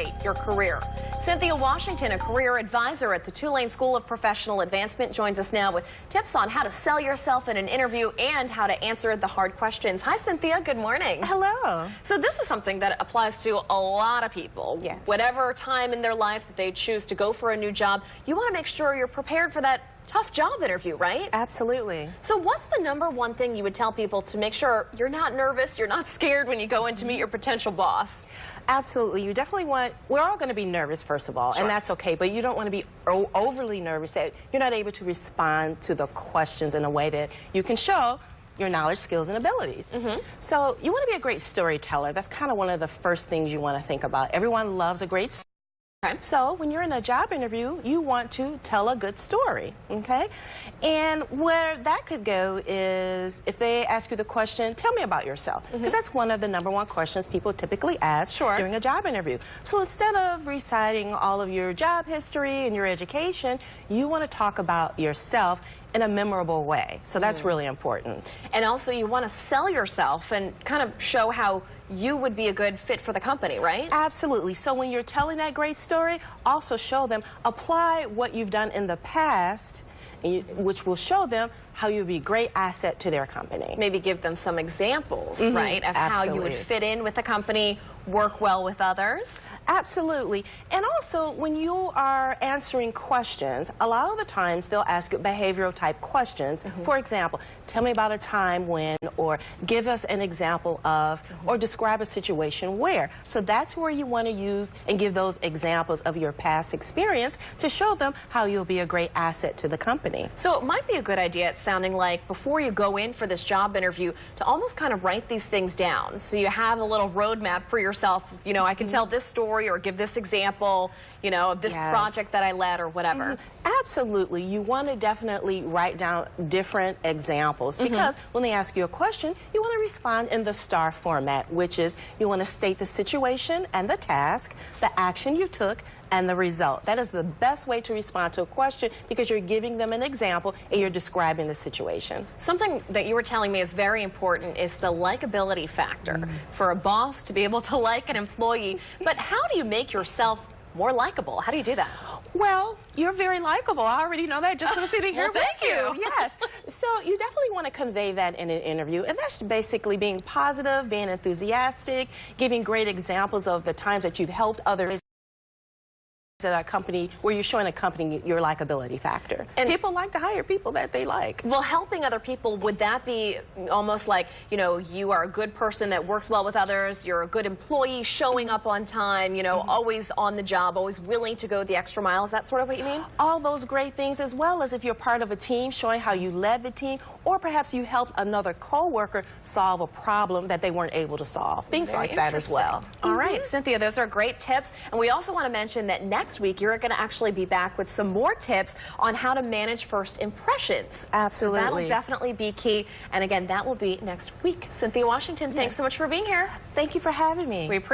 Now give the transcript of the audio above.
elevate your career. Cynthia Washington, a career advisor at the Tulane School of Professional Advancement, joins us now with tips on how to sell yourself in an interview and how to answer the hard questions. Hi, Cynthia. Good morning. Hello. So this is something that applies to a lot of people. Yes. Whatever time in their life that they choose to go for a new job, you want to make sure you're prepared for that tough job interview, right? Absolutely. So what's the #1 thing you would tell people to make sure you're not nervous, you're not scared when you go in to meet your potential boss? Absolutely. You definitely want, we're all going to be nervous, first of all, Sure. and that's okay, but you don't want to be overly nervous that you're not able to respond to the questions in a way that you can show your knowledge, skills, and abilities. So you want to be a great storyteller. That's kind of one of the first things you want to think about. Everyone loves a great story. Okay. So when you're in a job interview, you want to tell a good story, okay? And where that could go is if they ask you the question, tell me about yourself, because that's one of the #1 questions people typically ask during a job interview. So instead of reciting all of your job history and your education, you want to talk about yourself in a memorable way. So that's really important. And also you want to sell yourself and kind of show how you would be a good fit for the company, right? Absolutely. So when you're telling that great story, also show them, apply what you've done in the past, which will show them how you'll be a great asset to their company. Maybe give them some examples, right, of how you would fit in with the company, work well with others. Absolutely. And also, when you are answering questions, a lot of the times they'll ask you behavioral type questions. For example, tell me about a time when, or give us an example of, or describe a situation where. So that's where you want to use and give those examples of your past experience to show them how you'll be a great asset to the company. So it might be a good idea, it's sounding like, before you go in for this job interview, to almost kind of write these things down. So you have a little roadmap for yourself. You know, I can tell this story or give this example, you know, of this project that I led or whatever. Absolutely. You want to definitely write down different examples because when they ask you a question, you want to respond in the STAR format, which is you want to state the situation and the task, the action you took, and the result. That is the best way to respond to a question because you're giving them an example and you're describing the situation. Something that you were telling me is very important is the likability factor. For a boss to be able to like an employee, but how do you make yourself more likable? How do you do that? Well, you're very likable. I already know that just from sitting here with thank you. Yes. So you definitely want to convey that in an interview, and that's basically being positive, being enthusiastic, giving great examples of the times that you've helped others at a company where you're showing a company your likability factor. And people like to hire people that they like. Well, helping other people, would that be almost like, you know, you are a good person that works well with others, you're a good employee, showing up on time, you know, always on the job, always willing to go the extra mile? Is that sort of what you mean? All those great things, as well as if you're part of a team, showing how you led the team, or perhaps you helped another co-worker solve a problem that they weren't able to solve. Things like that as well. All right, Cynthia, those are great tips. And we also want to mention that next week you're going to actually be back with some more tips on how to manage first impressions. Absolutely. So that'll definitely be key. And again, that will be next week. Cynthia Washington, thanks so much for being here. Thank you for having me. We appreciate